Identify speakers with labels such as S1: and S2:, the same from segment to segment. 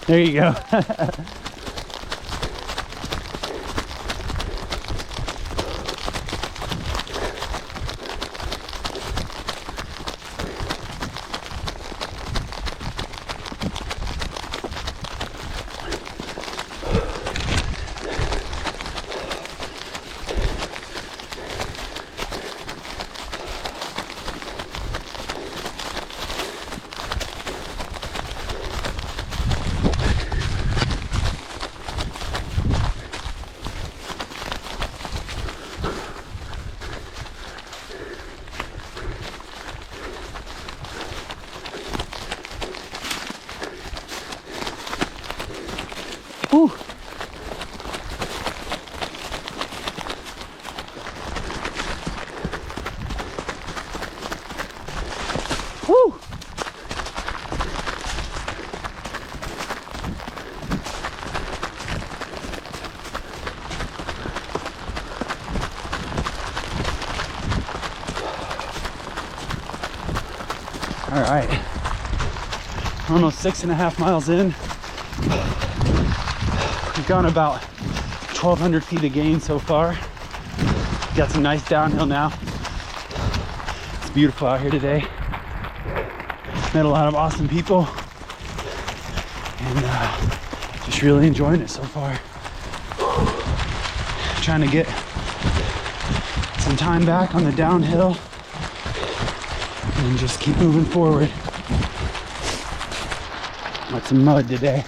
S1: There you go. Whew. Woo! All right, almost 6.5 miles in. We've gone about 1,200 feet of gain so far. Got some nice downhill now. It's beautiful out here today. Met a lot of awesome people, and just really enjoying it so far. Trying to get some time back on the downhill and just keep moving forward. Got some mud today.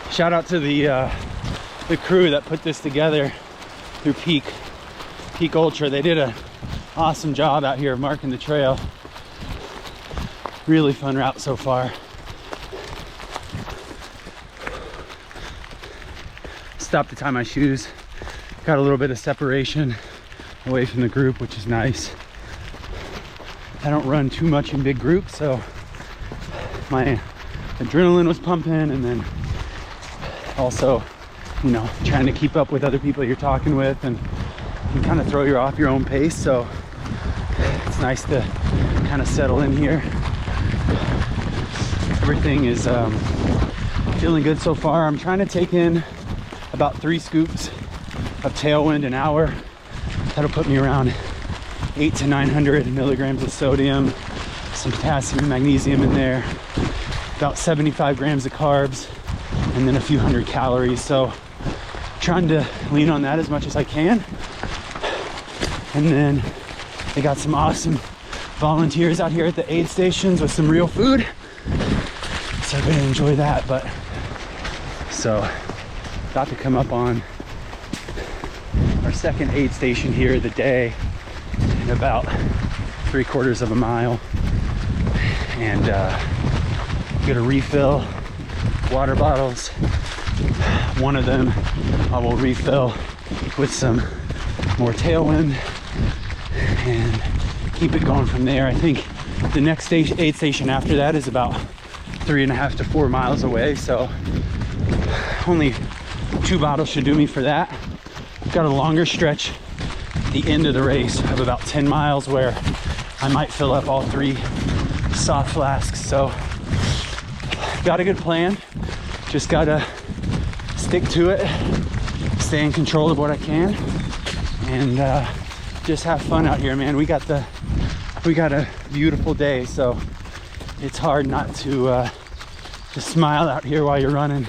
S1: Shout out to the crew that put this together through Peak Ultra. They did an awesome job out here marking the trail. Really fun route so far. Stopped to tie my shoes. Got a little bit of separation away from the group, which is nice. I don't run too much in big groups, so my adrenaline was pumping, and then also, you know, trying to keep up with other people you're talking with, and can kind of throw you off your own pace. So it's nice to kind of settle in here. Everything is feeling good so far. I'm trying to take in about 3 scoops of tailwind an hour. That'll put me around 800 to 900 milligrams of sodium, some potassium and magnesium in there, about 75 grams of carbs, and then a few hundred calories. So trying to lean on that as much as I can. And then they got some awesome volunteers out here at the aid stations with some real food, so I'm gonna enjoy that. But so about to come up on our second aid station here of the day in about 3/4 of a mile, and get a refill water bottles. One of them I will refill with some more tailwind and keep it going from there. I think the next aid station after that is about 3.5 to 4 miles away, so only 2 bottles should do me for that. Got a longer stretch at the end of the race of about 10 miles where I might fill up all 3 soft flasks. So got a good plan, just gotta stick to it, stay in control of what I can, and just have fun out here, man. We got a beautiful day, so it's hard not to smile out here while you're running,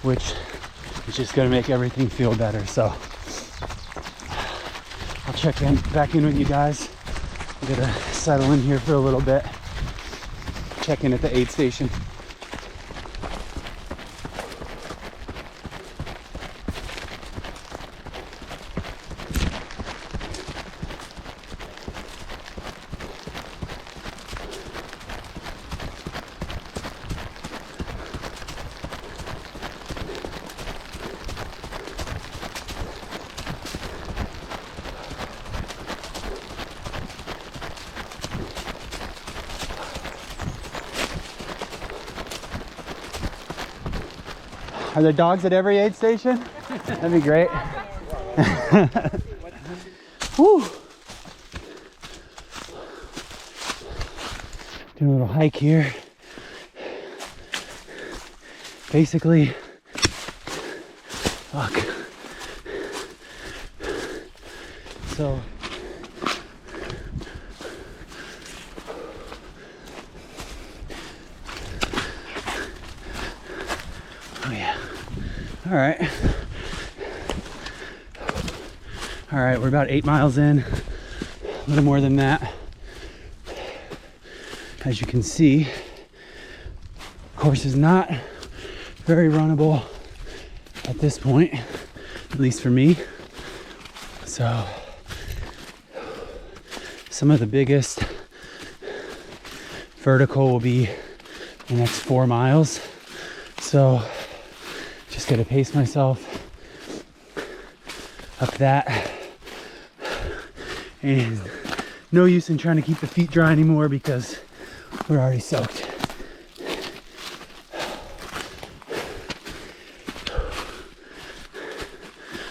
S1: which is just gonna make everything feel better. So I'll check back in with you guys. I'm gonna settle in here for a little bit check in at the aid station. Are there dogs at every aid station? That'd be great. Woo. Doing a little hike here. Basically, fuck. So, oh yeah. All right. All right, we're about 8 miles in, a little more than that. As you can see, course is not very runnable at this point, at least for me. So, some of the biggest vertical will be the next 4 miles. So, just gotta pace myself up that. And no use in trying to keep the feet dry anymore because we're already soaked.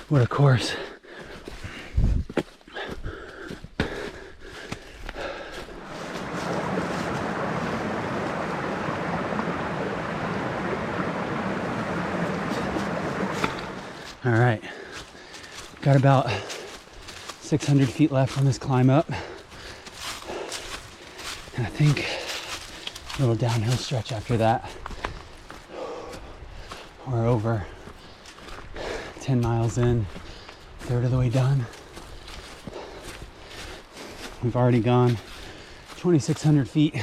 S1: What a course. All right, got about 600 feet left on this climb up. And I think a little downhill stretch after that. We're over 10 miles in, third of the way done. We've already gone 2,600 feet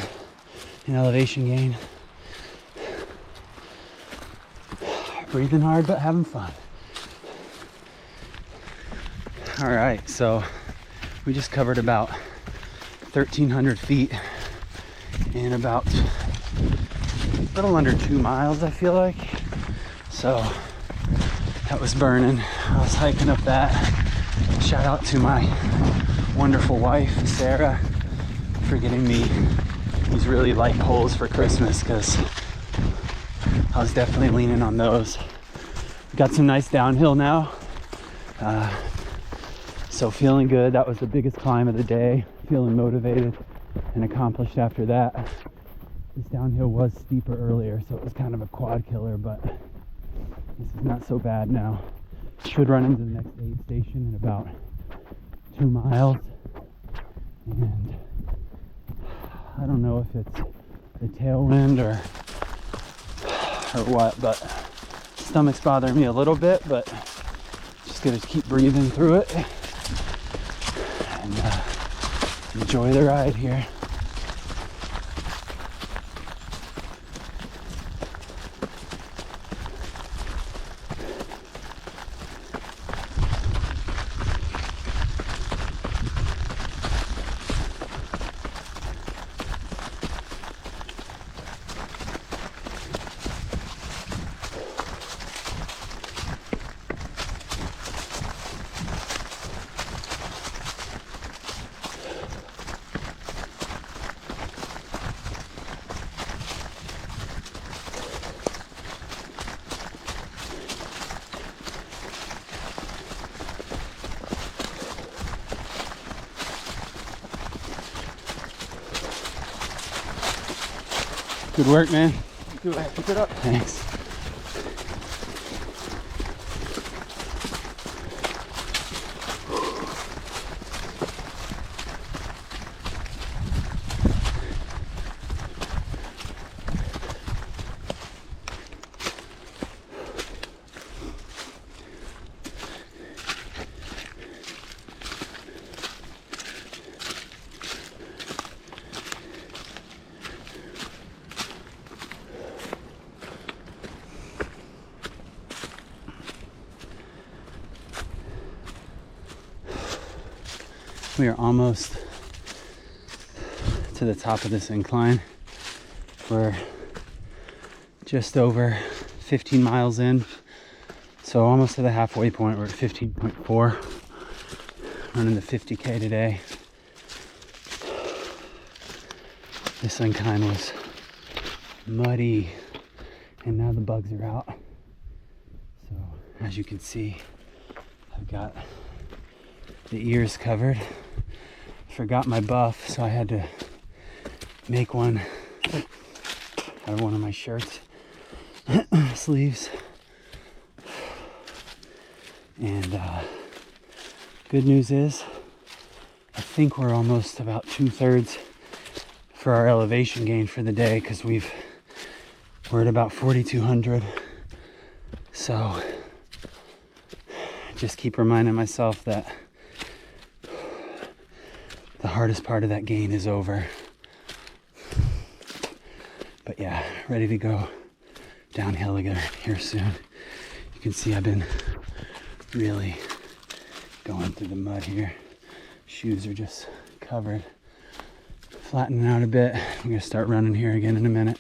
S1: in elevation gain. Breathing hard, but having fun. All right, so we just covered about 1,300 feet in about a little under 2 miles, I feel like. So that was burning. I was hiking up that. Shout out to my wonderful wife, Sarah, for getting me these really light poles for Christmas, because I was definitely leaning on those. Got some nice downhill now. So feeling good. That was the biggest climb of the day. Feeling motivated and accomplished after that. This downhill was steeper earlier, so it was kind of a quad killer, but this is not so bad now. Should run into the next aid station in about 2 miles. And I don't know if it's the tailwind or what, but stomach's bothering me a little bit, but just gonna keep breathing through it and enjoy the ride here. Good work, man.
S2: Do I pick it up?
S1: Thanks. We are almost to the top of this incline. We're just over 15 miles in, so almost to the halfway point. We're at 15.4, running the 50K today. This incline was muddy, and now the bugs are out. So as you can see, I've got the ears covered. Forgot my buff, so I had to make one out of one of my shirts sleeves. And good news is I think we're almost about 2/3 for our elevation gain for the day, because we're at about 4,200. So just keep reminding myself that the hardest part of that gain is over. But yeah, ready to go downhill again here soon. You can see I've been really going through the mud here. Shoes are just covered. Flattening out a bit. I'm gonna start running here again in a minute.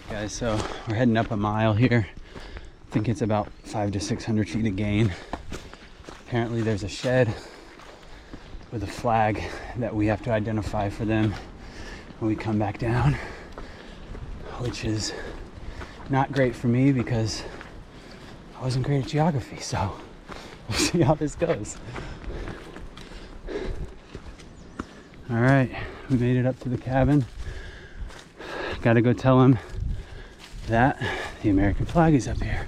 S1: Guys, so we're heading up a mile here. I think it's about 500 to 600 feet of gain. Apparently there's a shed with a flag that we have to identify for them when we come back down, which is not great for me because I wasn't great at geography, so we'll see how this goes. All right, we made it up to the cabin. Gotta go tell them that the American flag is up here.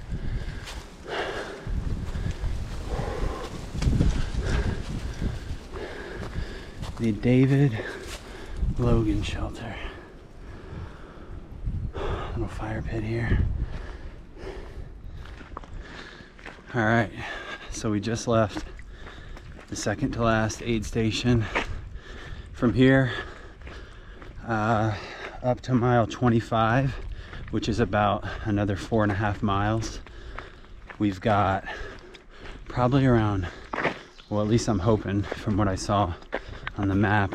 S1: The David Logan shelter. Little fire pit here. All right, so we just left the second to last aid station. From here up to mile 25, which is about another 4.5 miles. We've got probably around, well, at least I'm hoping from what I saw on the map,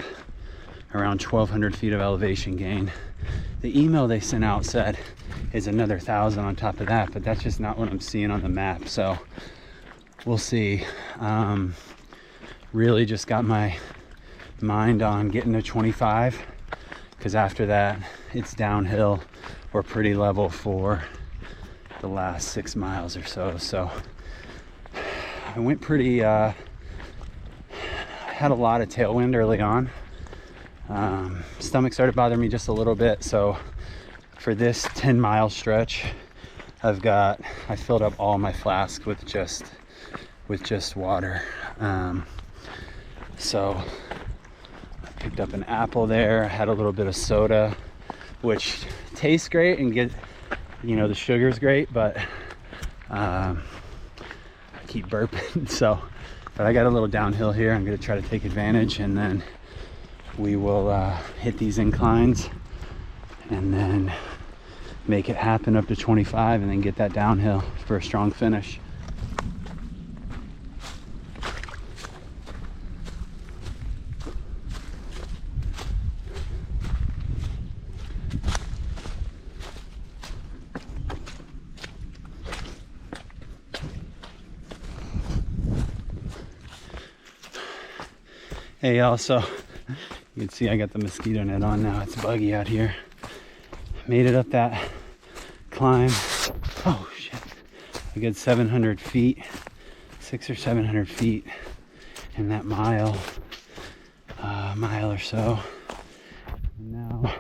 S1: around 1,200 feet of elevation gain. The email they sent out said is another 1,000 on top of that, but that's just not what I'm seeing on the map. So we'll see. Really just got my mind on getting to 25, because after that it's downhill or pretty level for the last 6 miles or so. So I went pretty had a lot of tailwind early on. Stomach started bothering me just a little bit, so for this 10-mile stretch, I filled up all my flasks with just water. So I picked up an apple there, had a little bit of soda, which tastes great and the sugar's great, but I keep burping. So, but I got a little downhill here. I'm gonna try to take advantage, and then we will hit these inclines and then make it happen up to 25 and then get that downhill for a strong finish. Hey y'all, so you can see I got the mosquito net on now. It's buggy out here. Made it up that climb. Oh shit. A good 700 feet, 600 or 700 feet in that mile or so. And now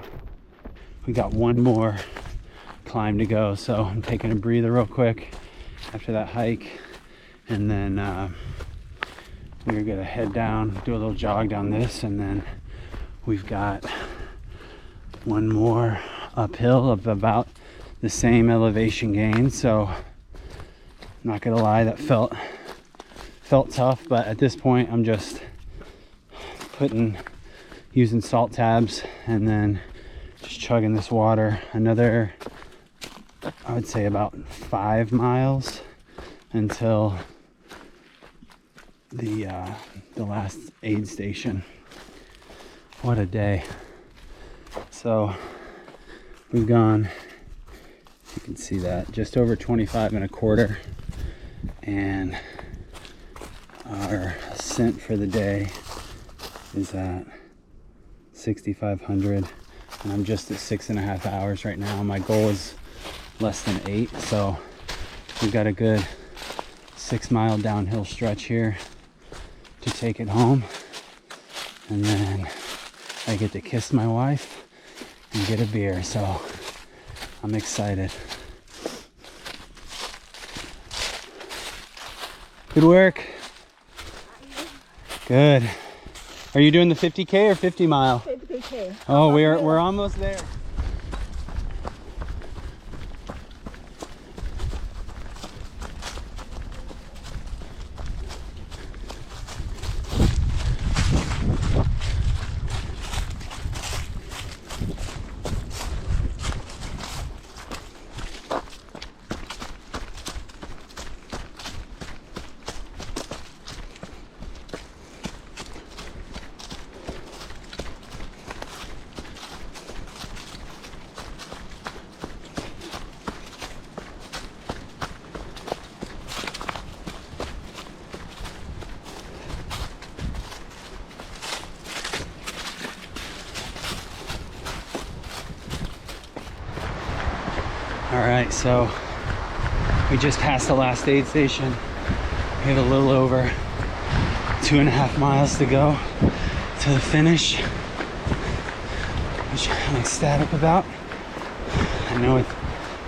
S1: we got one more climb to go. So I'm taking a breather real quick after that hike. And then we're gonna head down, do a little jog down this, and then we've got one more uphill of about the same elevation gain. So I'm not gonna lie, that felt tough, but at this point I'm just using salt tabs and then just chugging this water. Another, I would say about 5 miles until the last aid station. What a day. So we've gone, you can see that, just over 25 and a quarter, and our ascent for the day is at 6,500, and I'm just at 6.5 hours right now. My goal is less than 8, so we've got a good 6-mile downhill stretch here to take it home, and then I get to kiss my wife and get a beer, so I'm excited. Good work. Good. Are you doing the 50K or 50 mile?
S2: 50K.
S1: Oh, we're almost there. All right, so we just passed the last aid station. We have a little over 2.5 miles to go to the finish, which I'm ecstatic about. I know it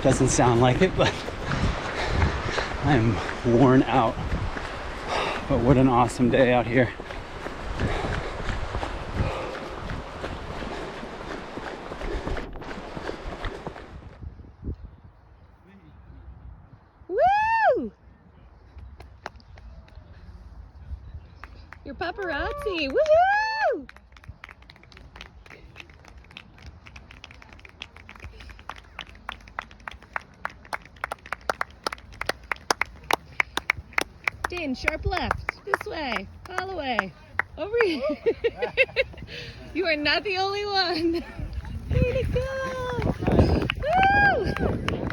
S1: doesn't sound like it, but I'm worn out. But what an awesome day out here.
S2: Woo! Your paparazzi. Woohoo! Dane, sharp left. This way. All the way. Over here. You are not the only one. Way to go!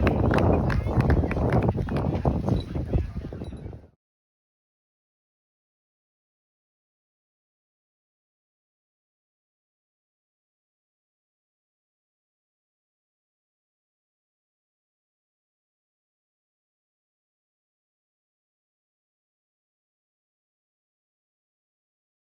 S2: Woo!